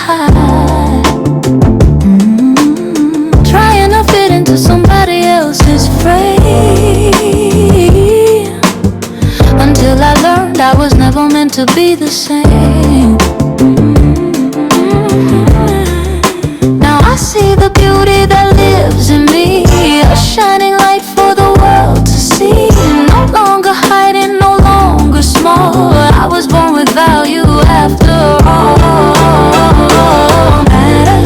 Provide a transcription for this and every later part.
hide. Trying to fit into somebody else's frame, until I learned I was never meant to be the same. Now I see the beauty that lives in me, a shining light for the world to see. No longer hiding, no longer small. I was born with value after all. Matter.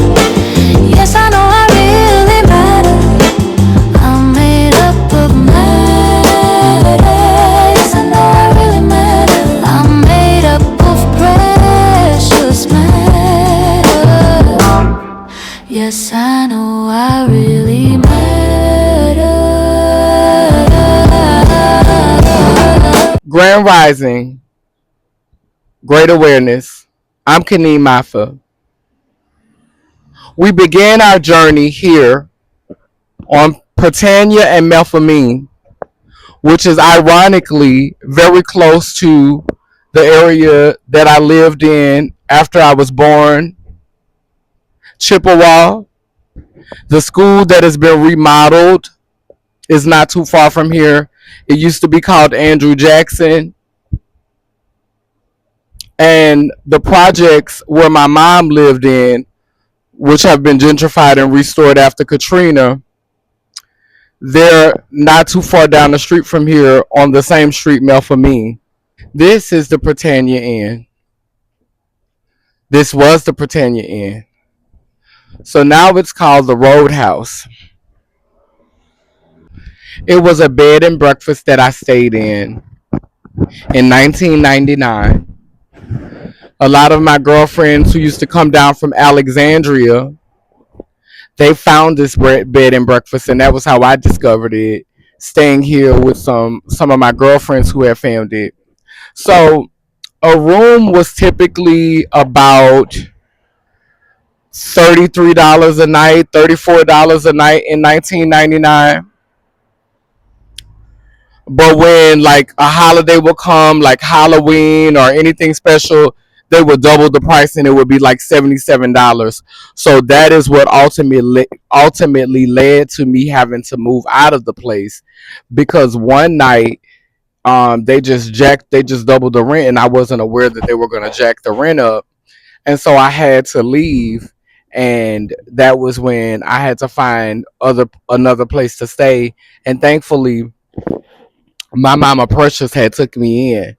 Yes, I know I really matter. I'm made up of matter. Yes, I know I really matter. I'm made up of precious matter. Yes, I know I really matter. Grand Rising, Great Awareness. I'm Kineen Mafa. We began our journey here on Britannia and Melphamine, which is ironically very close to the area that I lived in after I was born, Chippewa. The school that has been remodeled is not too far from here. It used to be called Andrew Jackson. And the projects where my mom lived in, which have been gentrified and restored after Katrina, they're not too far down the street from here on the same street, Melphamine. This is the Britannia Inn. This was the Britannia Inn. So now it's called the Roadhouse. It was a bed and breakfast that I stayed in 1999. A lot of my girlfriends who used to come down from Alexandria, they found this bed and breakfast, and that was how I discovered it, staying here with some of my girlfriends who had found it. So a room was typically about $33 a night, $34 a night in 1999. But when like a holiday would come, like Halloween or anything special, they would double the price and it would be like $77. So that is what ultimately led to me having to move out of the place, because one night they just doubled the rent and I wasn't aware that they were gonna jack the rent up. And so I had to leave, and that was when I had to find another place to stay. And thankfully my mama Precious had took me in.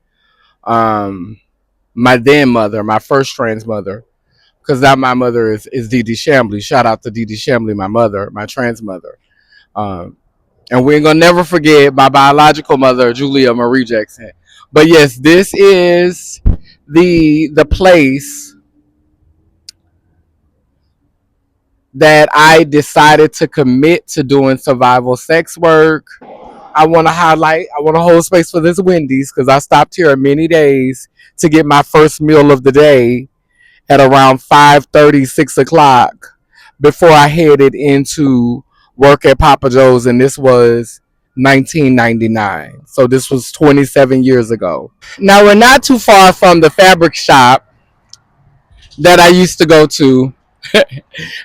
My then mother, my first trans mother, because now my mother is Dee Dee Shambly. Shout out to Dee Dee Shambly, my mother, my trans mother. Um, and we ain't gonna never forget my biological mother, Julia Marie Jackson. But yes, this is the place that I decided to commit to doing survival sex work. I want to hold space for this Wendy's, because I stopped here many days to get my first meal of the day at around 5:30, 6 o'clock, before I headed into work at Papa Joe's, and this was 1999. So this was 27 years ago. Now we're not too far from the fabric shop that I used to go to.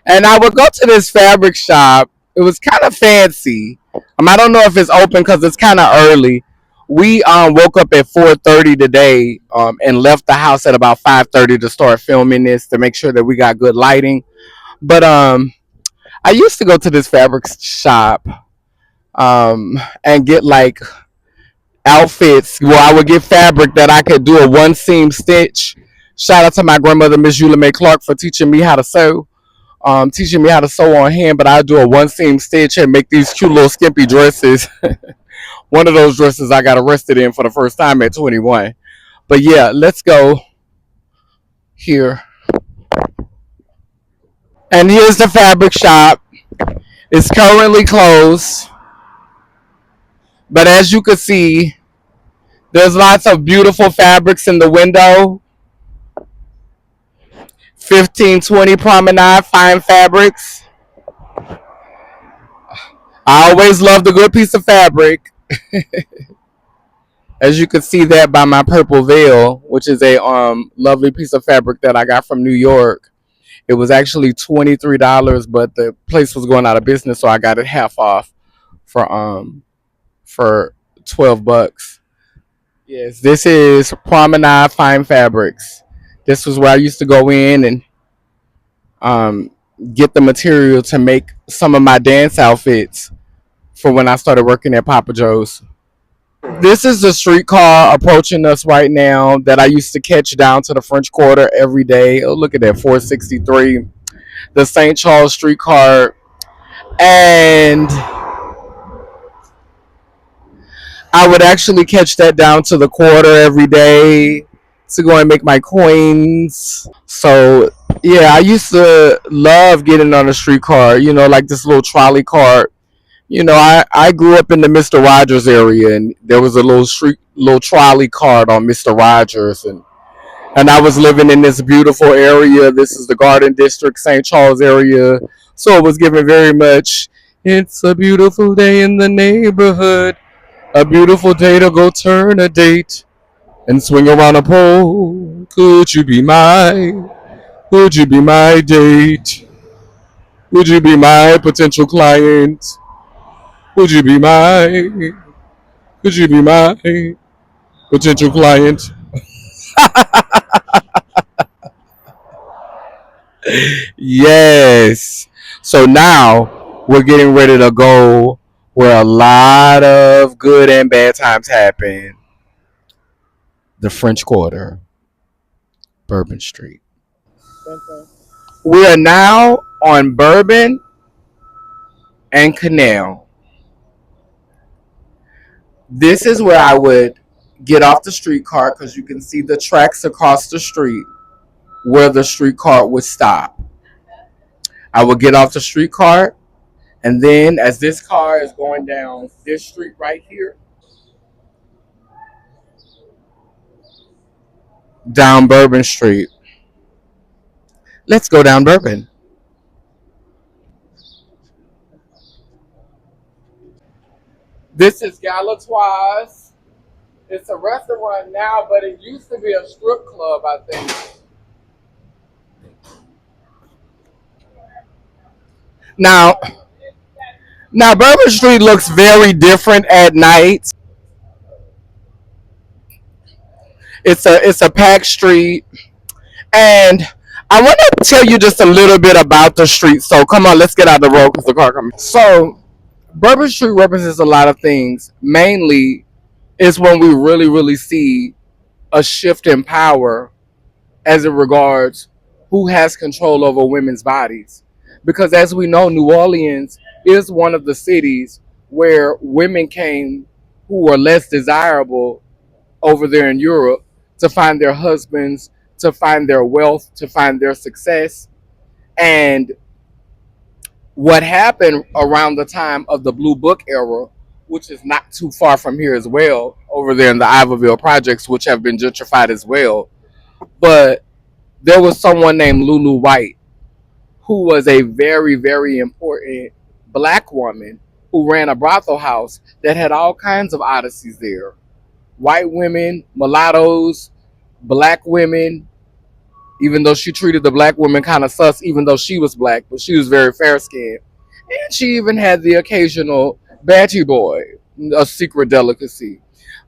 And I would go to this fabric shop. It was kind of fancy. I don't know if it's open because it's kind of early. We woke up at 4:30 today, and left the house at about 5:30 to start filming this, to make sure that we got good lighting. But I used to go to this fabric shop and get like outfits where I would get fabric that I could do a one seam stitch. Shout out to my grandmother, Miss Eula Mae Clark, for teaching me how to sew. Teaching me how to sew on hand, but I do a one seam stitch and make these cute little skimpy dresses. One of those dresses I got arrested in for the first time at 21. But yeah, let's go here. And here's the fabric shop. It's currently closed, but as you can see, there's lots of beautiful fabrics in the window. 1520 Promenade Fine Fabrics. I always love a good piece of fabric. As you can see that by my purple veil, which is a lovely piece of fabric that I got from New York. It was actually $23, but the place was going out of business, so I got it half off for $12. Yes, this is Promenade Fine Fabrics. This was where I used to go in and um, get the material to make some of my dance outfits for when I started working at Papa Joe's. This is the streetcar approaching us right now that I used to catch down to the French Quarter every day. Oh, look at that, 463, the St. Charles streetcar. And I would actually catch that down to the quarter every day to go and make my coins. So yeah, I used to love getting on a streetcar, like this little trolley car. I grew up in the Mr. Rogers area, and there was a little trolley cart on Mr. Rogers, and I was living in this beautiful area. This is the Garden District, St. Charles area, so it was given very much. It's a beautiful day in the neighborhood, a beautiful day to go turn a date and swing around a pole. Could you be my date? Would you be my potential client? Would you be my Could you be my potential client? Yes. So now we're getting ready to go where a lot of good and bad times happen. The French Quarter, Bourbon Street. We are now on Bourbon and Canal. This is where I would get off the streetcar because you can see the tracks across the street where the streetcar would stop. I would get off the streetcar, and then as this car is going down this street right here, down Bourbon Street. Let's go down Bourbon. This is Galatoire's. It's a restaurant now, but it used to be a strip club, I think. Now, now Bourbon Street looks very different at night. It's a packed street, and I want to tell you just a little bit about the street. So come on, let's get out of the road because the car coming. So Bourbon Street represents a lot of things. Mainly, is when we really, really see a shift in power as it regards who has control over women's bodies. Because as we know, New Orleans is one of the cities where women came who were less desirable over there in Europe to find their husbands, to find their wealth, to find their success. And what happened around the time of the Blue Book era, which is not too far from here as well, over there in the Iberville projects, which have been gentrified as well. But there was someone named Lulu White who was a very, very important black woman who ran a brothel house that had all kinds of oddities there. White women, mulattoes, black women, even though she treated the black women kind of sus, even though she was black, but she was very fair skinned. And she even had the occasional batty boy, a secret delicacy.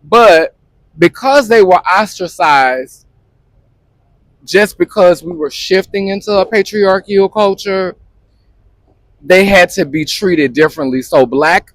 But because they were ostracized, just because we were shifting into a patriarchal culture, they had to be treated differently. So black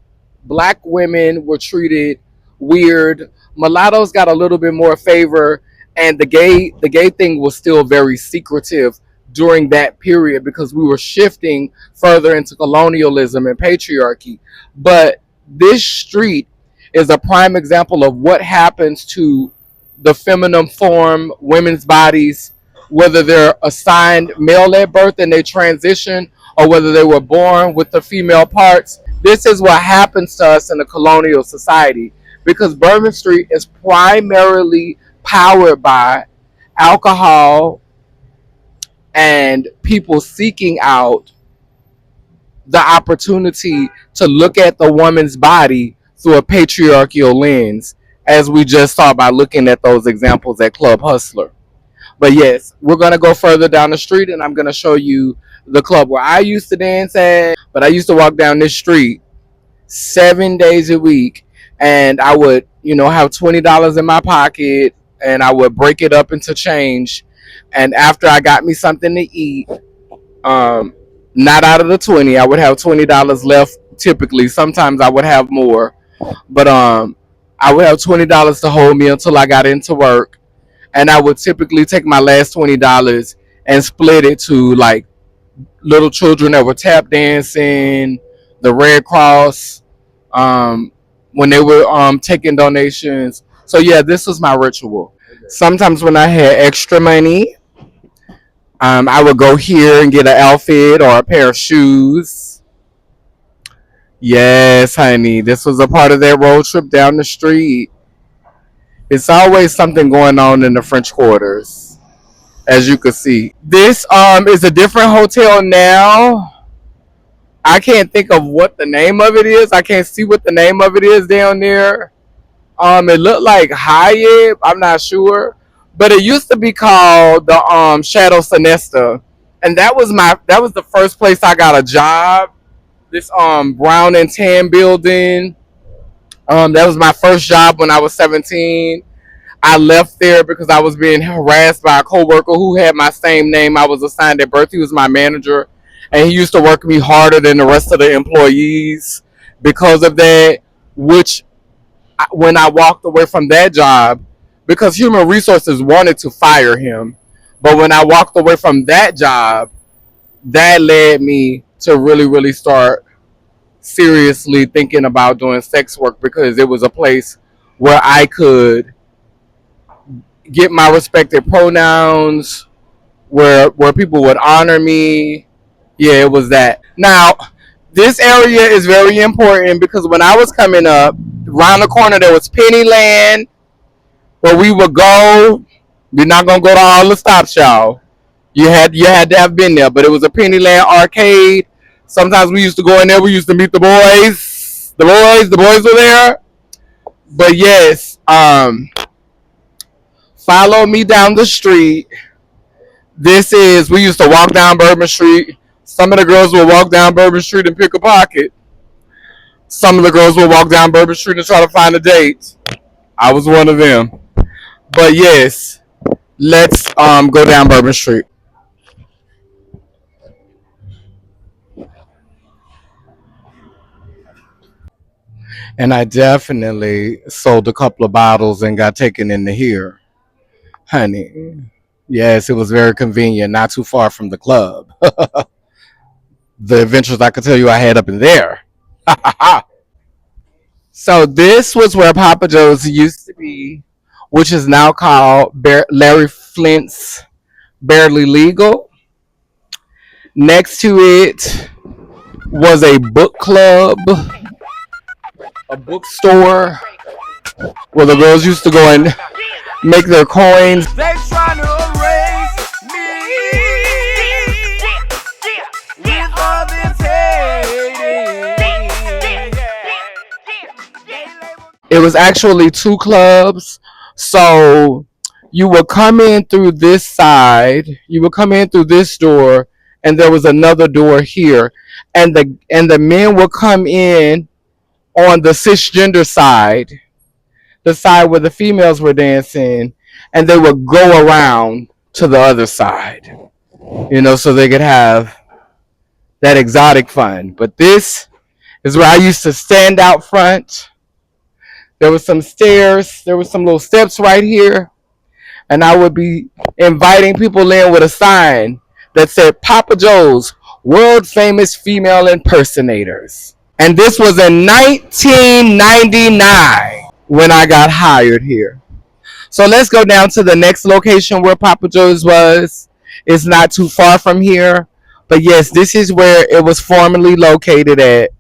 women were treated weird. Mulattoes got a little bit more favor, and the gay thing was still very secretive during that period because we were shifting further into colonialism and patriarchy. But this street is a prime example of what happens to the feminine form, women's bodies, whether they're assigned male at birth and they transition, or whether they were born with the female parts. This is what happens to us in a colonial society because Bourbon Street is primarily powered by alcohol and people seeking out the opportunity to look at the woman's body through a patriarchal lens, as we just saw by looking at those examples at Club Hustler. But yes, we're gonna go further down the street, and I'm gonna show you the club where I used to dance at. But I used to walk down this street 7 days a week, and I would, have $20 in my pocket, and I would break it up into change. And after I got me something to eat, um, not out of the 20, I would have $20 left. Typically, sometimes I would have more, but I would have $20 to hold me until I got into work, and I would typically take my last $20 and split it to like little children that were tap dancing, the Red Cross, um, when they were taking donations. So yeah, this was my ritual. Sometimes when I had extra money, I would go here and get an outfit or a pair of shoes. Yes, honey, this was a part of that road trip down the street. It's always something going on in the French Quarters, as you can see. This is a different hotel now. I can't think of what the name of it is. I can't see what the name of it is down there. It looked like Hyatt. I'm not sure, but it used to be called the Shadow Sinesta, and that was the first place I got a job. This brown and tan building. That was my first job when I was 17. I left there because I was being harassed by a coworker who had my same name I was assigned at birth. He was my manager, and he used to work me harder than the rest of the employees because of that. Which, when I walked away from that job, because human resources wanted to fire him, but when I walked away from that job, that led me to really, really start seriously thinking about doing sex work, because it was a place where I could get my respected pronouns, where people would honor me. Yeah, it was that. Now, this area is very important because when I was coming up, around the corner there was Pennyland, where we would go. We're not gonna go to all the stops, y'all. You had to have been there, but it was a Pennyland arcade. Sometimes we used to go in there. We used to meet the boys. The boys were there. But yes, follow me down the street. We used to walk down Bourbon Street. Some of the girls would walk down Bourbon Street and pick a pocket. Some of the girls would walk down Bourbon Street and try to find a date. I was one of them. But yes, let's go down Bourbon Street. And I definitely sold a couple of bottles and got taken into here, honey. Yes, it was very convenient, not too far from the club. The adventures I could tell you I had up in there. So this was where Papa Joe's used to be, which is now called Larry Flint's Barely Legal. Next to it was a book club, a bookstore where the girls used to go and make their coins. They trying to erase me with all this hating. It was actually two clubs. So you would come in through this side, you would come in through this door, and there was another door here. And the men would come in on the cisgender side, the side where the females were dancing, and they would go around to the other side, so they could have that exotic fun. But this is where I used to stand out front. There was some stairs, there was some little steps right here, and I would be inviting people in with a sign that said Papa Joe's World Famous Female Impersonators. And this was in 1999 when I got hired here. So let's go down to the next location where Papa Joe's was. It's not too far from here. But yes, this is where it was formerly located at.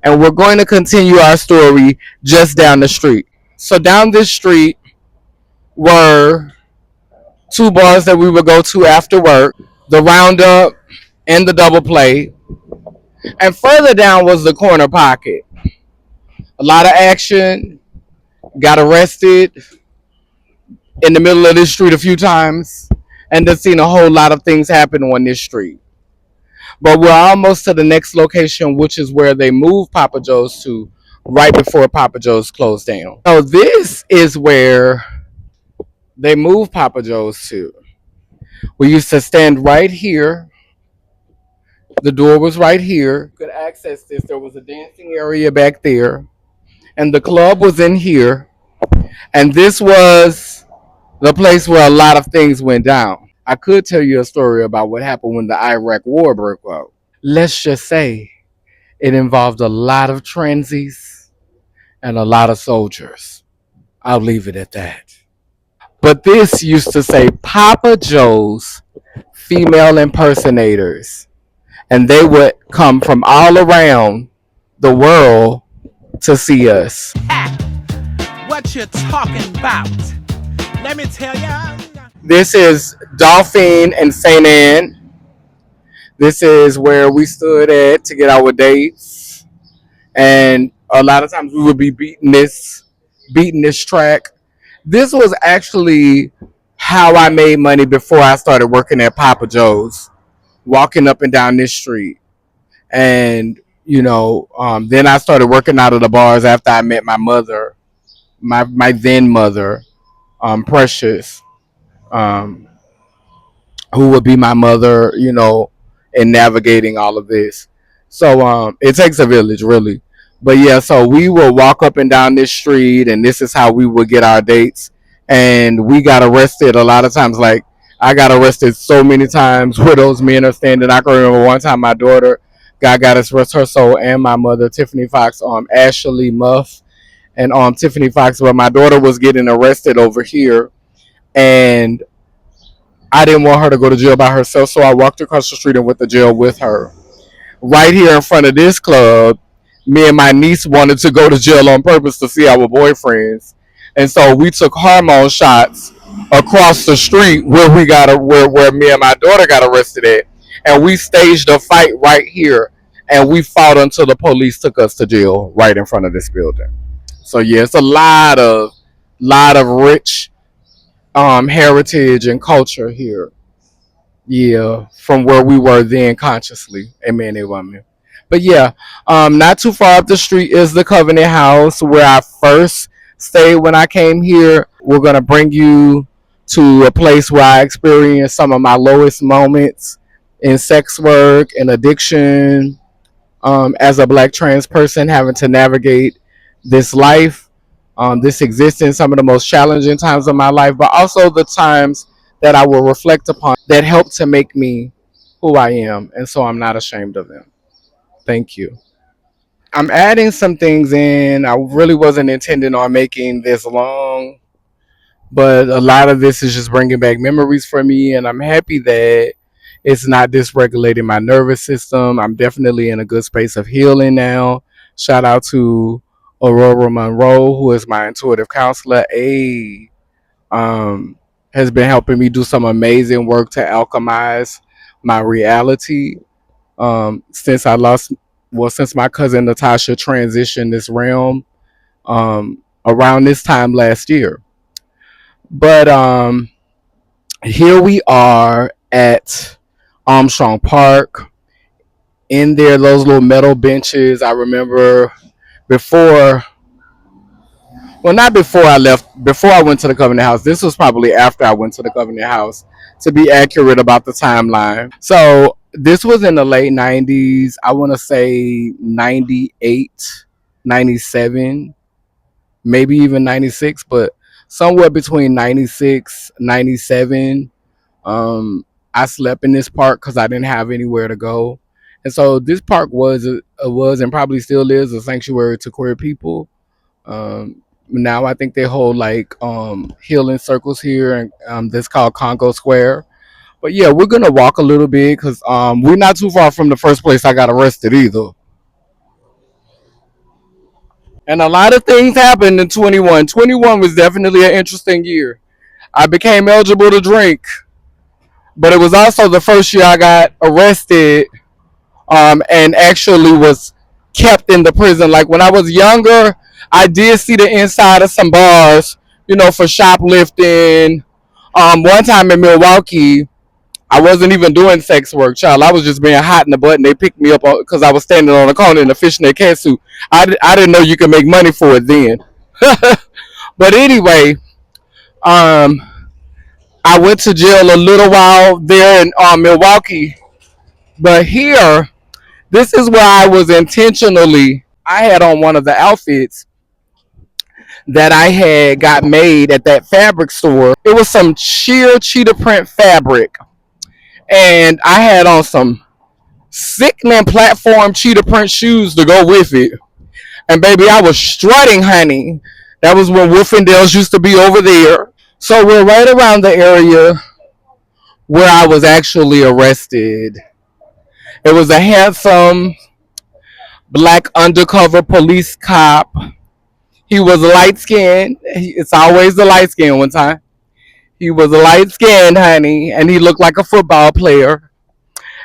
And we're going to continue our story just down the street. So down this street were two bars that we would go to after work, the Roundup and the Double Play. And further down was the Corner Pocket. A lot of action. Got arrested in the middle of this street a few times. and just seen a whole lot of things happen on this street. But we're almost to the next location, which is where they moved Papa Joe's to right before Papa Joe's closed down. So this is where they moved Papa Joe's to. We used to stand right here. The door was right here. You could access this. There was a dancing area back there. And the club was in here. And this was the place where a lot of things went down. I could tell you a story about what happened when the Iraq War broke out. Let's just say it involved a lot of transies and a lot of soldiers. I'll leave it at that. But this used to say Papa Joe's female impersonators. And they would come from all around the world to see us. What you talking about? Let me tell ya. This is Dolphin and St. Anne. This is where we stood at to get our dates. And a lot of times we would be beating this track. This was actually how I made money before I started working at Papa Joe's, walking up and down this street. And then I started working out of the bars after I met my mother, my then mother, Precious, um, who would be my mother, in navigating all of this. So it takes a village, really. But yeah, so we would walk up and down this street, and this is how we would get our dates. And we got arrested a lot of times. Like, I got arrested so many times where those men are standing. I can remember one time my daughter got us arrested, her soul, and my mother, Tiffany Fox, Ashley Muff, and Tiffany Fox. But my daughter was getting arrested over here, and I didn't want her to go to jail by herself, so I walked across the street and went to jail with her. Right here in front of this club, me and my niece wanted to go to jail on purpose to see our boyfriends, and so we took hormone shots across the street where me and my daughter got arrested at, and we staged a fight right here, and we fought until the police took us to jail right in front of this building. So yeah, it's a lot of rich heritage and culture here. Yeah, from where we were then consciously. Amen, woman. But yeah, not too far up the street is the Covenant House where I first stayed when I came here. We're gonna bring you to a place where I experienced some of my lowest moments in sex work and addiction, as a black trans person having to navigate this life, this existence, some of the most challenging times of my life, but also the times that I will reflect upon that helped to make me who I am. And so I'm not ashamed of them. Thank you. I'm adding some things in. I really wasn't intending on making this long, but a lot of this is just bringing back memories for me. And I'm happy that it's not dysregulating my nervous system. I'm definitely in a good space of healing now. Shout out to Aurora Monroe, who is my intuitive counselor. Um, has been helping me do some amazing work to alchemize my reality. Since my cousin Natasha transitioned this realm, around this time last year. But here we are at Armstrong Park. In there, those little metal benches. I remember before, well, not before I left, before I went to the Covenant House. This was probably after I went to the Covenant House, to be accurate about the timeline. So this was in the late 90s. I want to say 98, 97, maybe even 96, but somewhere between 96, 97. I slept in this park because I didn't have anywhere to go. And so this park was and probably still is a sanctuary to queer people. Now I think they hold like healing circles here, and that's called Congo Square. But yeah, we're gonna walk a little bit because we're not too far from the first place I got arrested either. And a lot of things happened in 21. 21 was definitely an interesting year. I became eligible to drink, but it was also the first year I got arrested, and actually was kept in the prison. Like when I was younger, I did see the inside of some bars, for shoplifting, One time in Milwaukee, I wasn't even doing sex work, child. I was just being hot in the butt, and they picked me up because I was standing on the corner in a fishnet catsuit. I didn't know you could make money for it then. But anyway, um, I went to jail a little while there in Milwaukee. But here, this is where I was intentionally. I had on one of the outfits that I had got made at that fabric store. It was some sheer cheetah print fabric, and I had on some sickening platform cheetah print shoes to go with it. And baby, I was strutting, honey. That was when Wolfendales used to be over there. So we're right around the area where I was actually arrested. It was a handsome black undercover police cop. He was light skinned. It's always the light skin one time. He was light skinned, honey, and he looked like a football player.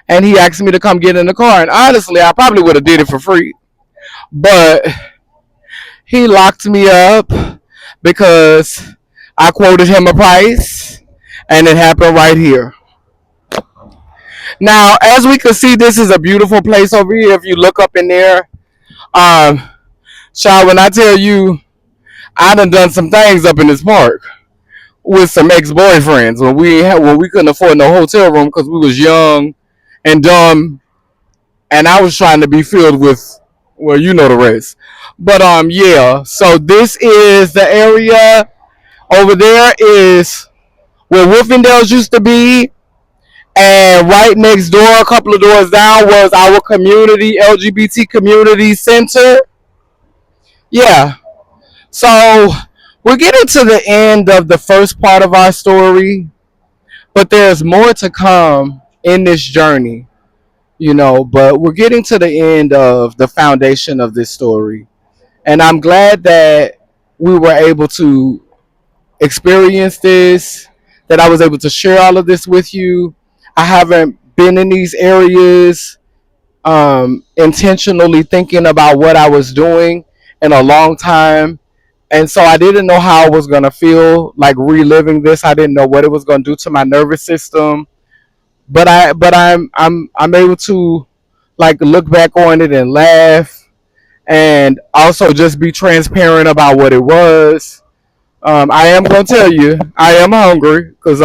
And he asked me to come get in the car. And honestly, I probably would have did it for free. But he locked me up because I quoted him a price, and it happened right here. Now, as we can see, this is a beautiful place over here. If you look up in there, um, child, when I tell you, I done some things up in this park with some ex-boyfriends when we couldn't afford no hotel room because we was young and dumb, and I was trying to be filled with, well, you know the rest. But yeah. So this is the area. Over there is where Wolfendales used to be, and right next door, a couple of doors down, was our community LGBT community center. Yeah. So we're getting to the end of the first part of our story, but there's more to come in this journey, but we're getting to the end of the foundation of this story. And I'm glad that we were able to experience this, that I was able to share all of this with you. I haven't been in these areas intentionally thinking about what I was doing in a long time. And so I didn't know how I was going to feel like reliving this. I didn't know what it was going to do to my nervous system. But I'm able to like look back on it and laugh, and also just be transparent about what it was. I am gonna tell you, I am hungry because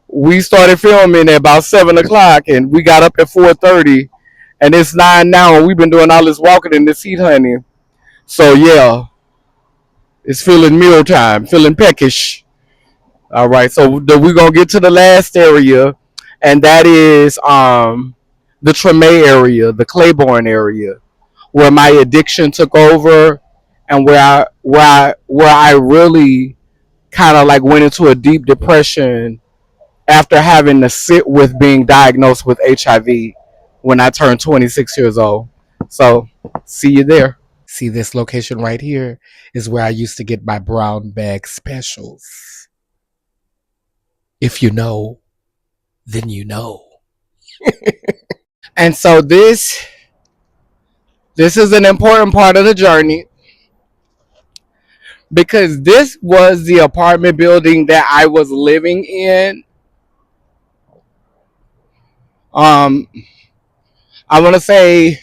we started filming at about 7 o'clock, and we got up at 4:30, and it's 9 now, and we've been doing all this walking in this heat, honey. So yeah, it's feeling meal time, feeling peckish. All right, so we're gonna get to the last area, and that is the Treme area, the Claiborne area, where my addiction took over, and where I really kind of like went into a deep depression after having to sit with being diagnosed with HIV when I turned 26 years old. So, see you there. See, this location right here is where I used to get my brown bag specials. If you know, then you know. And so this is an important part of the journey because this was the apartment building that I was living in. Um, I want to say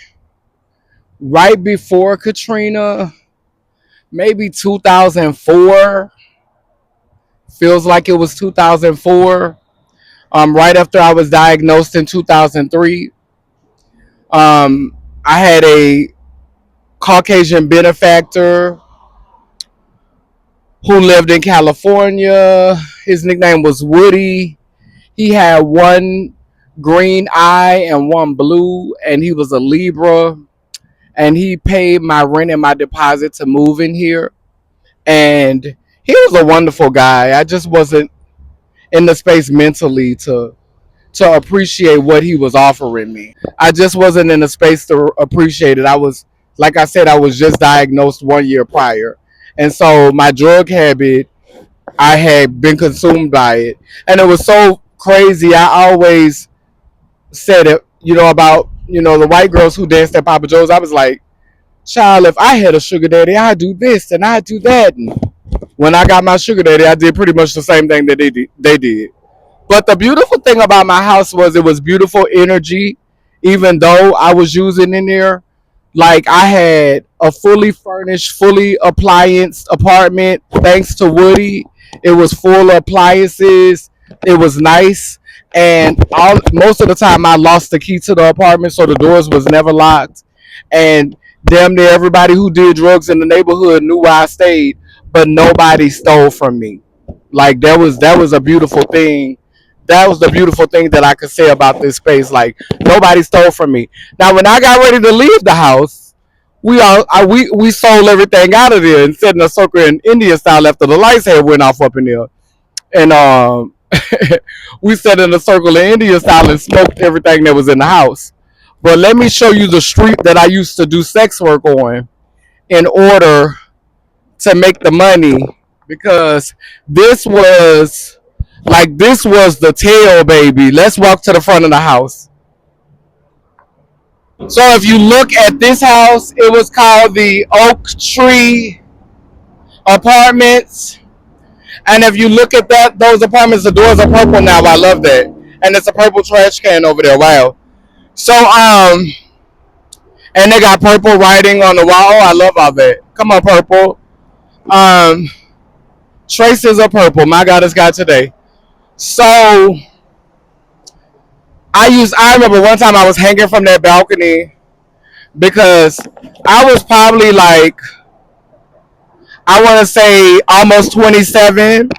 right before Katrina, maybe 2004. Feels like it was 2004. Right after I was diagnosed in 2003. I had a Caucasian benefactor who lived in California. His nickname was Woody. He had one green eye and one blue, and he was a Libra. And he paid my rent and my deposit to move in here. And he was a wonderful guy. I just wasn't in the space mentally to appreciate what he was offering me. I just wasn't in the space to appreciate it. I was, like I said, I was just diagnosed 1 year prior. And so my drug habit, I had been consumed by it. And it was so crazy. I always said it, about, the white girls who danced at Papa Joe's. I was like, child, if I had a sugar daddy, I'd do this and I'd do that. And When I got my sugar daddy, I did pretty much the same thing that they did. But the beautiful thing about my house was it was beautiful energy, even though I was using in there. Like I had a fully furnished, fully appliance apartment thanks to Woody. It was full of appliances. It was nice. And most of the time I lost the key to the apartment, so the doors was never locked. And damn near everybody who did drugs in the neighborhood knew where I stayed, but nobody stole from me. Like that was a beautiful thing. That was the beautiful thing that I could say about this space. Like nobody stole from me. Now when I got ready to leave the house, we sold everything out of there and sat in a circle in Indian style after the lights had went off up in there. And we sat in a circle in Indian style and smoked everything that was in the house. But let me show you the street that I used to do sex work on in order to make the money, because this was the tail, baby. Let's walk to the front of the house. So if you look at this house, it was called the Oak Tree Apartments. And if you look at those apartments, the doors are purple now. I love that. And it's a purple trash can over there. Wow. So and they got purple writing on the wall. Oh, I love all that. Come on, purple. Um Traces are purple. My God, it's God today. So I remember one time I was hanging from that balcony because I was probably like, I want to say almost 27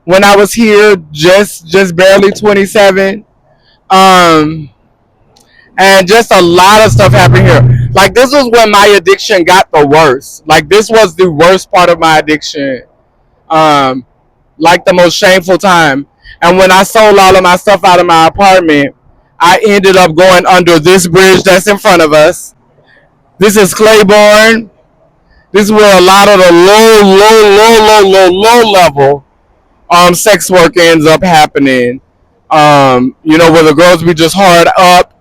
when I was here, just barely 27. Um, and just a lot of stuff happened here. Like this was when my addiction got the worst. Like this was the worst part of my addiction. Um, like the most shameful time. And when I sold all of my stuff out of my apartment, I ended up going under this bridge that's in front of us. This is Claiborne. This is where a lot of the low level sex work ends up happening. Where the girls be just hard up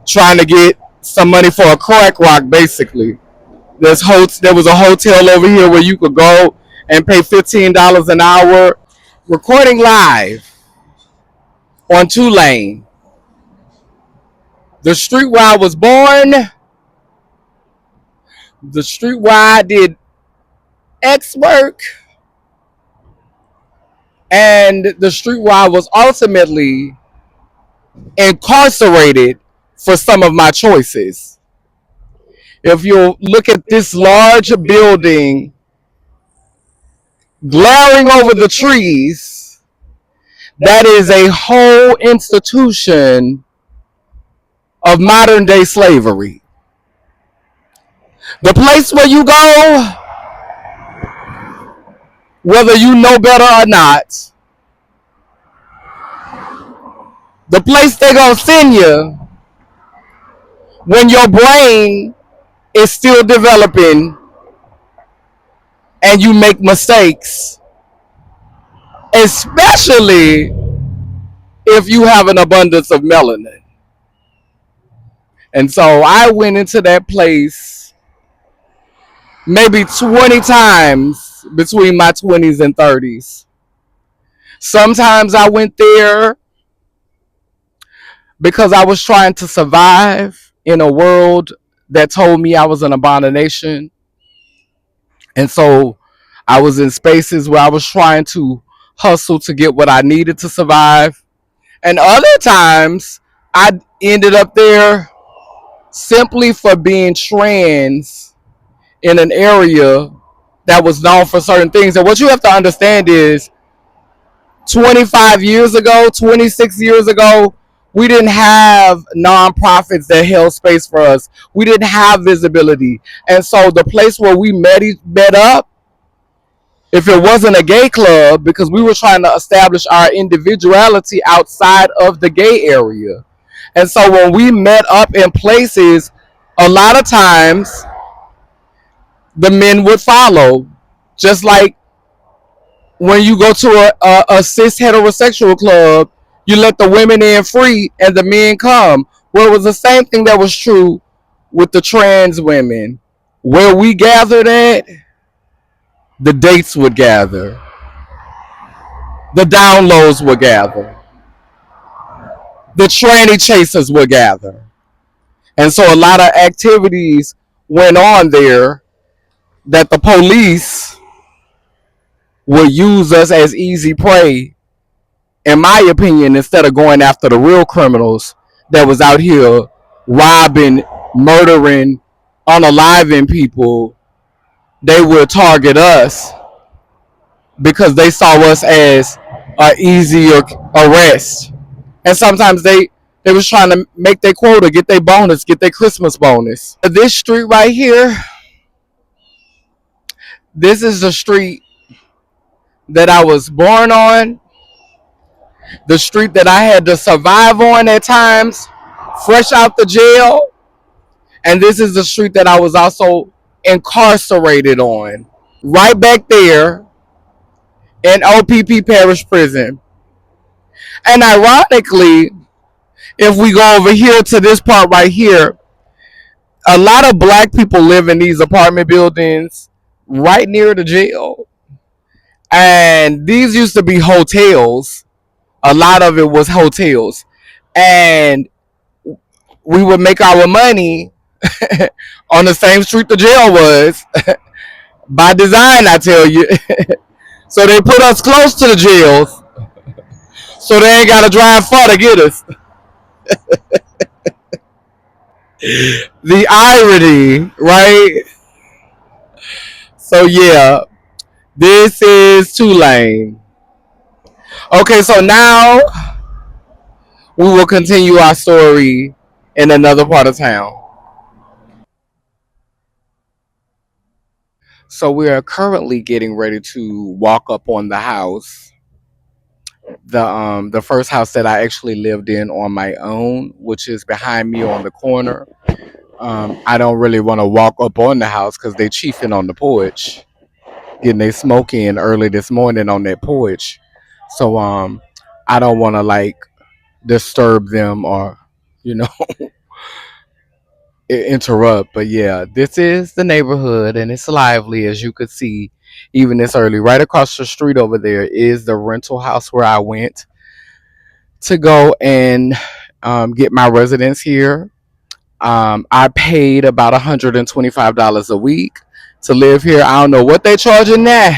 trying to get some money for a crack rock, basically. There was a hotel over here where you could go and pay $15 an hour. Recording live on Tulane, the street where I was born, the street where I did X work, and the street where I was ultimately incarcerated for some of my choices. If you look at this large building glaring over the trees, that is a whole institution of modern day slavery. The place where you go, whether you know better or not, the place they gonna send you when your brain is still developing and you make mistakes, especially if you have an abundance of melanin. And so I went into that place maybe 20 times between my 20s and 30s. Sometimes I went there because I was trying to survive in a world that told me I was an abomination. And so I was in spaces where I was trying to hustle to get what I needed to survive. And other times I ended up there simply for being trans in an area that was known for certain things. And what you have to understand is 25 years ago, 26 years ago, we didn't have nonprofits that held space for us. We didn't have visibility. And so the place where we met up, if it wasn't a gay club, because we were trying to establish our individuality outside of the gay area. And so when we met up in places, a lot of times the men would follow. Just like when you go to a cis heterosexual club, you let the women in free and the men come. Well, it was the same thing that was true with the trans women. Where we gathered at, the dates would gather, the downloads would gather, the tranny chasers would gather. And so a lot of activities went on there that the police would use us as easy prey, in my opinion, instead of going after the real criminals that was out here robbing, murdering, unaliving people. They would target us because they saw us as an easier arrest. And sometimes they was trying to make their quota, get their bonus, get their Christmas bonus. This street right here, this is the street that I was born on, the street that I had to survive on at times, fresh out the jail. And this is the street that I was also incarcerated on. Right back there in OPP Parish Prison. And ironically, if we go over here to this part right here, a lot of black people live in these apartment buildings right near the jail. And these used to be hotels. A lot of it was hotels. And we would make our money on the same street the jail was. By design, I tell you. So they put us close to the jails so they ain't got to drive far to get us. The irony, right? So yeah, this is Tulane. Okay, so now we will continue our story in another part of town. So we are currently getting ready to walk up on the house, the first house that I actually lived in on my own, which is behind me on the corner. I don't really want to walk up on the house because they chiefing on the porch, getting they smoke in early this morning on that porch. So I don't want to like disturb them or you know interrupt. But yeah, this is the neighborhood and it's lively as you could see even this early. Right across the street over there is the rental house where I went to go and get my residence here. I paid about $125 a week to live here. I don't know what they charging now,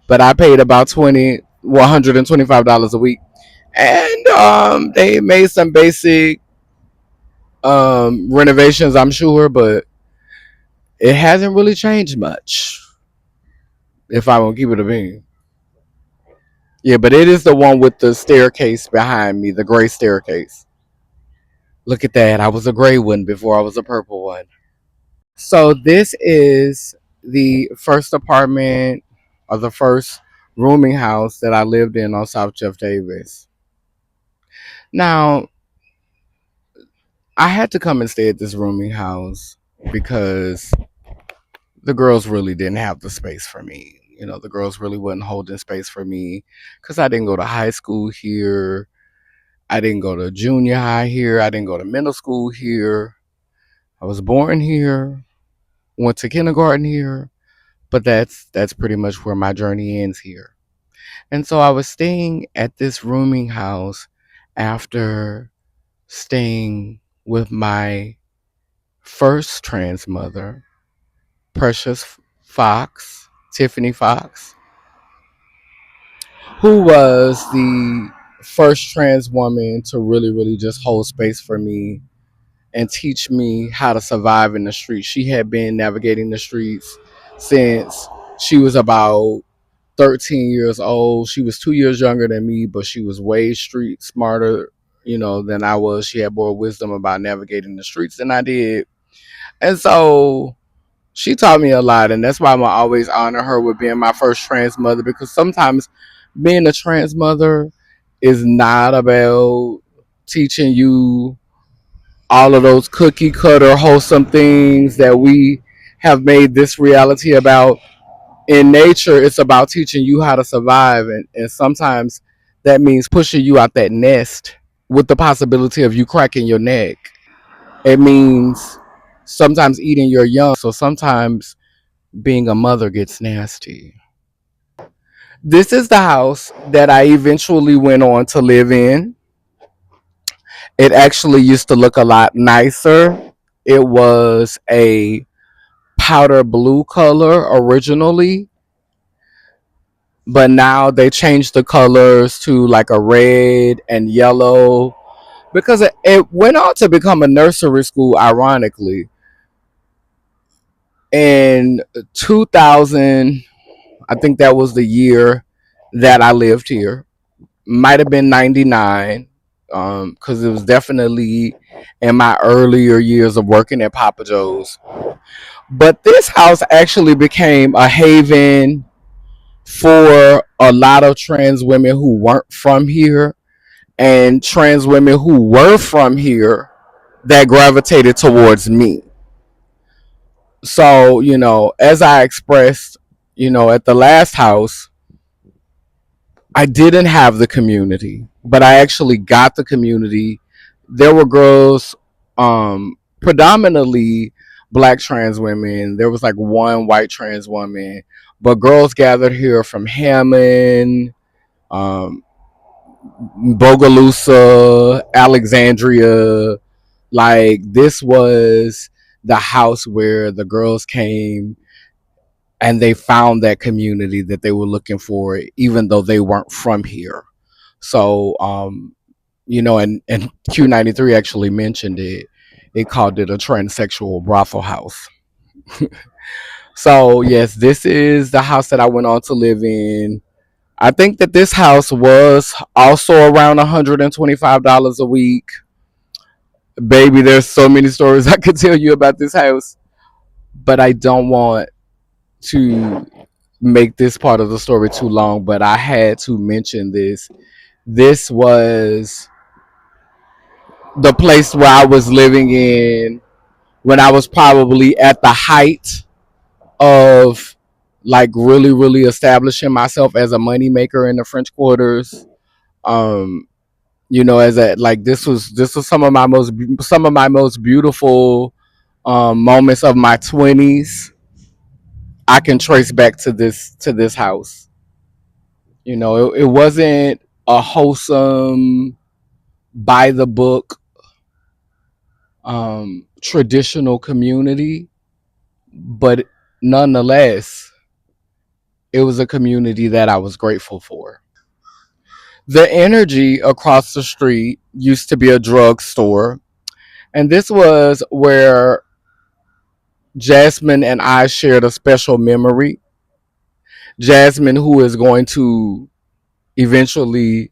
but I paid about $125 a week, and they made some basic renovations, I'm sure, but it hasn't really changed much. If I won't keep it a bean, yeah, but it is the one with the staircase behind me, the gray staircase. Look at that! I was a gray one before I was a purple one. So this is the first apartment or the first rooming house that I lived in on South Jeff Davis. Now, I had to come and stay at this rooming house because the girls really didn't have the space for me. You know, the girls really wasn't holding space for me because I didn't go to high school here. I didn't go to junior high here. I didn't go to middle school here. I was born here, went to kindergarten here, but that's pretty much where my journey ends here. And so I was staying at this rooming house after staying with my first trans mother, Precious Fox, Tiffany Fox, who was the first trans woman to really, really just hold space for me and teach me how to survive in the streets. She had been navigating the streets since she was about 13 years old. She was 2 years younger than me, but she was way street smarter, than I was. She had more wisdom about navigating the streets than I did. And so she taught me a lot. And that's why I'm always honor her with being my first trans mother, because sometimes being a trans mother is not about teaching you all of those cookie cutter wholesome things that we have made this reality about. In nature, it's about teaching you how to survive, and sometimes that means pushing you out that nest with the possibility of you cracking your neck. It means sometimes eating your young. So sometimes being a mother gets nasty. This is the house that I eventually went on to live in. It actually used to look a lot nicer. It was a powder blue color originally, but now they changed the colors to like a red and yellow because it went on to become a nursery school, ironically. In 2000, I think that was the year that I lived here. Might have been 99, because it was definitely in my earlier years of working at Papa Joe's. But this house actually became a haven for a lot of trans women who weren't from here and trans women who were from here that gravitated towards me. So, as I expressed, at the last house, I didn't have the community, but I actually got the community. There were girls, predominantly black trans women. There was like one white trans woman, but girls gathered here from Hammond, um, Bogalusa, Alexandria. Like, this was the house where the girls came and they found that community that they were looking for, even though they weren't from here. So, and Q93 actually mentioned it. It called it a transsexual brothel house. So, yes, this is the house that I went on to live in. I think that this house was also around $125 a week. Baby, there's so many stories I could tell you about this house, but I don't want to make this part of the story too long. But I had to mention this. This was the place where I was living in when I was probably at the height of like really, really establishing myself as a moneymaker in the French Quarters. Um, as a like this was some of my most beautiful moments of my 20s. I can trace back to this house. It wasn't a wholesome, by the book, traditional community, but nonetheless, it was a community that I was grateful for. The energy across the street used to be a drugstore, and this was where Jasmine and I shared a special memory. Jasmine, who is going to eventually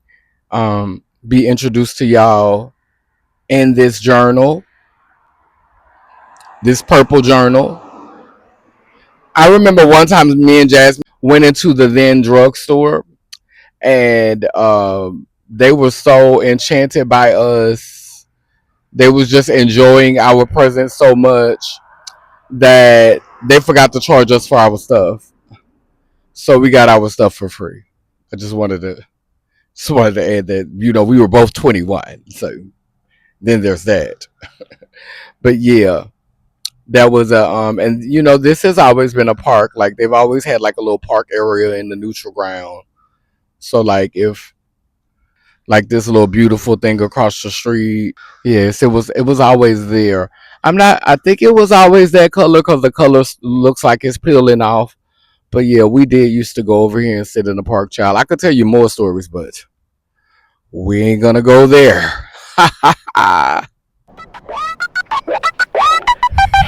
be introduced to y'all in this journal, this purple journal. I remember one time me and Jasmine went into the then drugstore, and they were so enchanted by us. They was just enjoying our presence so much that they forgot to charge us for our stuff. So we got our stuff for free. I just wanted to add that we were both 21. So then there's that. But yeah, that was a and this has always been a park. Like, they've always had like a little park area in the neutral ground. So like, if like this little beautiful thing across the street, yes, it was always there. I think it was always that color because the color looks like it's peeling off. But yeah, we did used to go over here and sit in the park, child. I could tell you more stories, but we ain't gonna go there.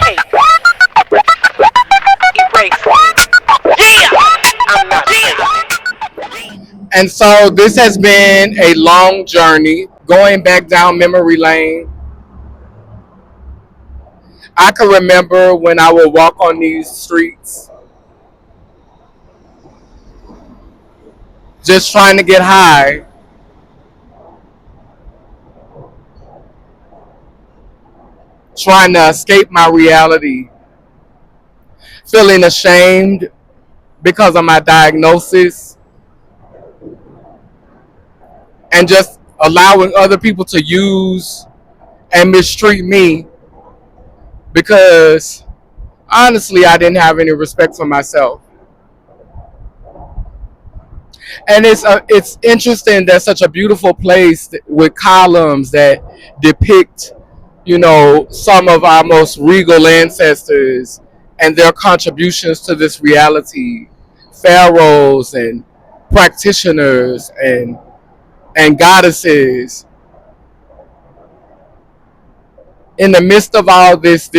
Hey, erase me. Yeah! I'm not And so this has been a long journey going back down memory lane. I can remember when I would walk on these streets just trying to get high, trying to escape my reality, feeling ashamed because of my diagnosis, and just allowing other people to use and mistreat me because honestly, I didn't have any respect for myself. And it's interesting that such a beautiful place with columns that depict, some of our most regal ancestors and their contributions to this reality, pharaohs and practitioners and goddesses. In the midst of all this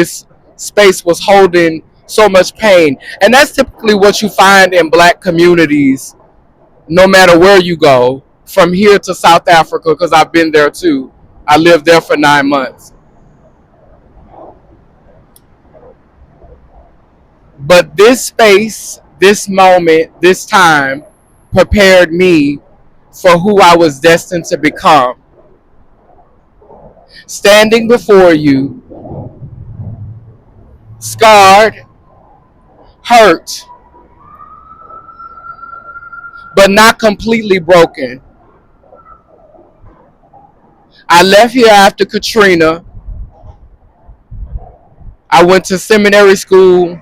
space was holding so much pain, and that's typically what you find in Black communities no matter where you go, from here to South Africa, because I've been there too. I lived there for 9 months. But this space, this moment, this time prepared me for who I was destined to become. Standing before you, scarred, hurt, but not completely broken. I left here after Katrina. I went to seminary school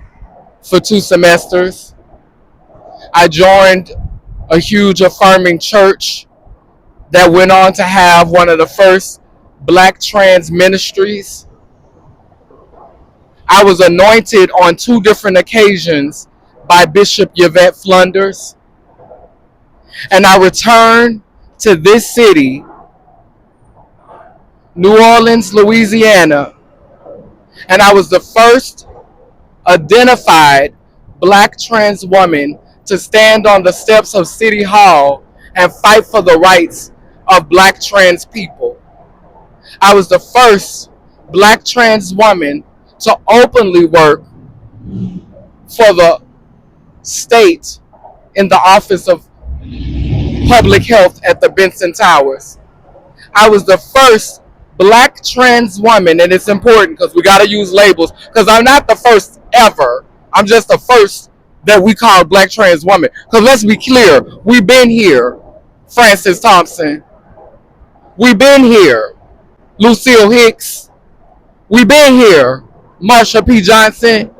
for 2 semesters. I joined a huge affirming church that went on to have one of the first Black trans ministries. I was anointed on 2 different occasions by Bishop Yvette Flunders. And I returned to this city, New Orleans, Louisiana, and I was the first identified Black trans woman to stand on the steps of City Hall and fight for the rights of Black trans people. I was the first Black trans woman to openly work for the state in the Office of Public Health at the Benson Towers. I was the first Black trans woman, and it's important because we got to use labels, because I'm not the first ever. I'm just the first that we call Black trans woman. Because let's be clear, we've been here, Francis Thompson. We've been here, Lucille Hicks. We've been here, Marsha P. Johnson.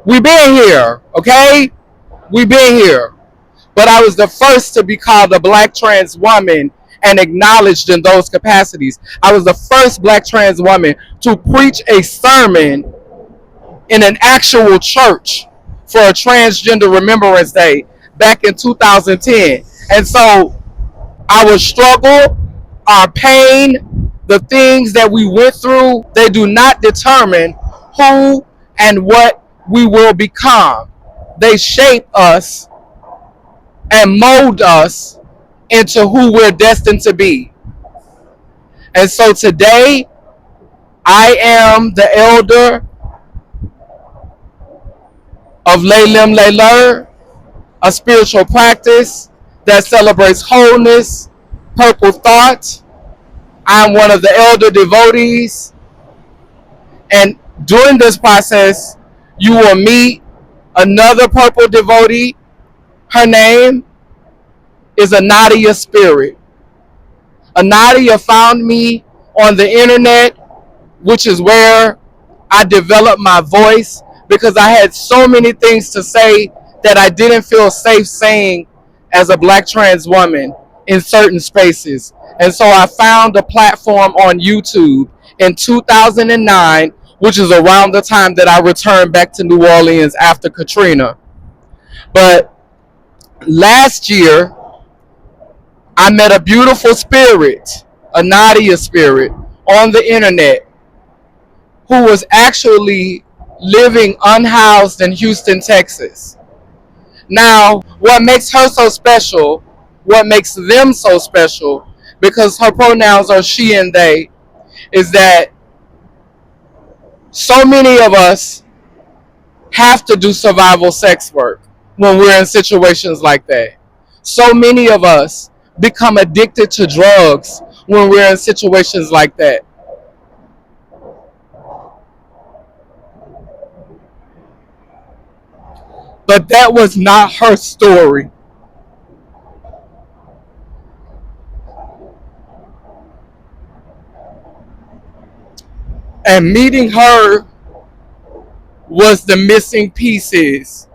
We've been here, okay? We've been here. But I was the first to be called a Black trans woman and acknowledged in those capacities. I was the first Black trans woman to preach a sermon in an actual church for a Transgender Remembrance Day back in 2010. And so our struggle, our pain, the things that we went through, they do not determine who and what we will become. They shape us and mold us into who we're destined to be. And so today, I am the elder of Laylim Laylur, a spiritual practice that celebrates wholeness, purple thought. I'm one of the elder devotees. And during this process, you will meet another purple devotee. Her name is Anadia Spirit. Anadia found me on the internet, which is where I developed my voice, because I had so many things to say that I didn't feel safe saying as a Black trans woman in certain spaces. And so I found a platform on YouTube in 2009, which is around the time that I returned back to New Orleans after Katrina. But last year, I met a beautiful spirit, a Nadia spirit, on the internet, who was actually living unhoused in Houston, Texas. Now, what makes her so special, what makes them so special, because her pronouns are she and they, is that so many of us have to do survival sex work when we're in situations like that. So many of us become addicted to drugs when we're in situations like that. But that was not her story. And meeting her was the missing pieces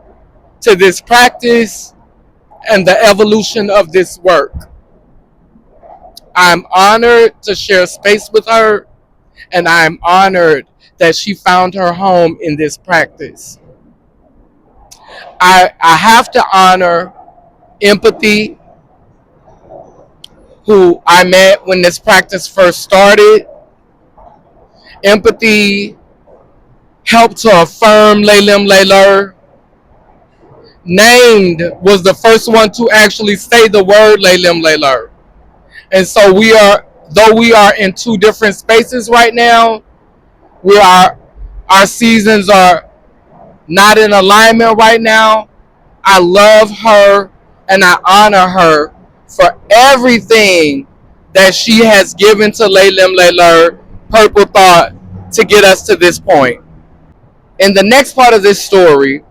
to this practice and the evolution of this work. I'm honored to share space with her, and I'm honored that she found her home in this practice. I have to honor Empathy, who I met when this practice first started. Empathy helped to affirm Laylim Layler. Named was the first one to actually say the word Laylim Layler. And so though we are in two different spaces right now, our seasons are not in alignment right now. I love her and I honor her for everything that she has given to Laylim Layler, Purple Thought, to get us to this point. In the next part of this story,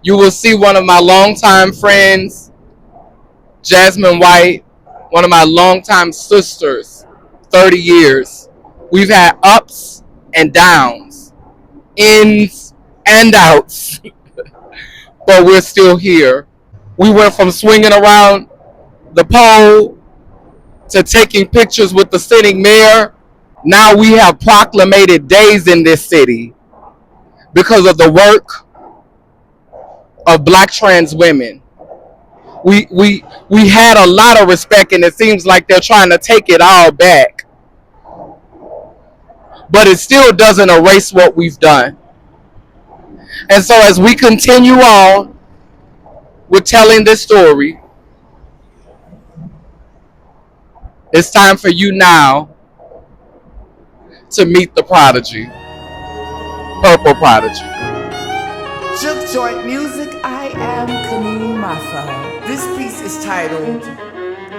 you will see one of my longtime friends, Jasmine White, one of my longtime sisters, 30 years. We've had ups and downs, ins and outs, but we're still here. We went from swinging around the pole to taking pictures with the sitting mayor. Now we have proclamated days in this city because of the work of Black trans women. We had a lot of respect, and it seems like they're trying to take it all back. But it still doesn't erase what we've done. And so as we continue on with telling this story, it's time for you now to meet the prodigy, Purple Prodigy. Juke joint music, I am Kineen Mafa. This piece is titled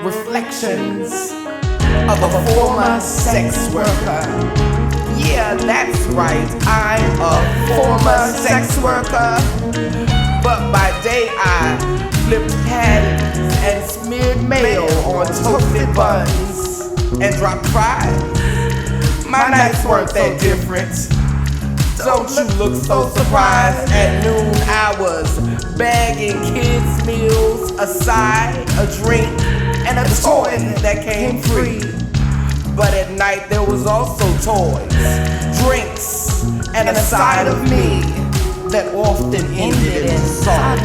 Reflections of a Former Sex Worker. Yeah, that's right, I'm a former sex worker. But by day I flipped patties and smeared mayo on toasted buns and dropped fries. My nights weren't that different. Don't you look so surprised? At noon I was bagging kids' meals, a side, a drink, and a toy that came free. But at night there was also toys, drinks, and a side of me that often ended in sorry.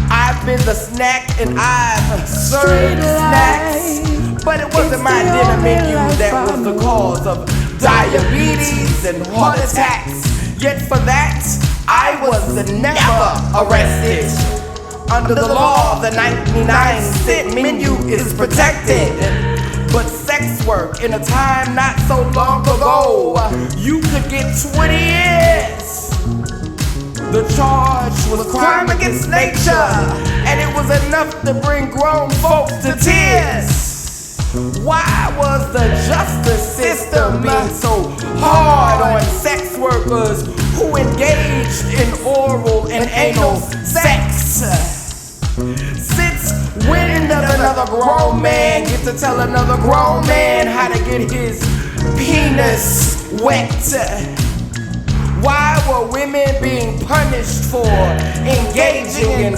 I've been the snack and I've served snacks, but it wasn't my dinner menu that was the cause of diabetes and heart attacks. Yet for that, I was never arrested. Under the law, the 99-cent menu is protected. But sex work in a time not so long ago, you could get 20 years. The charge was crime against nature, and it was enough to bring grown folks to tears. Why was the justice system being so hard on sex workers who engaged in oral and anal sex? Since when does another grown man get to tell another grown man how to get his penis wet? Why were women being punished for engaging in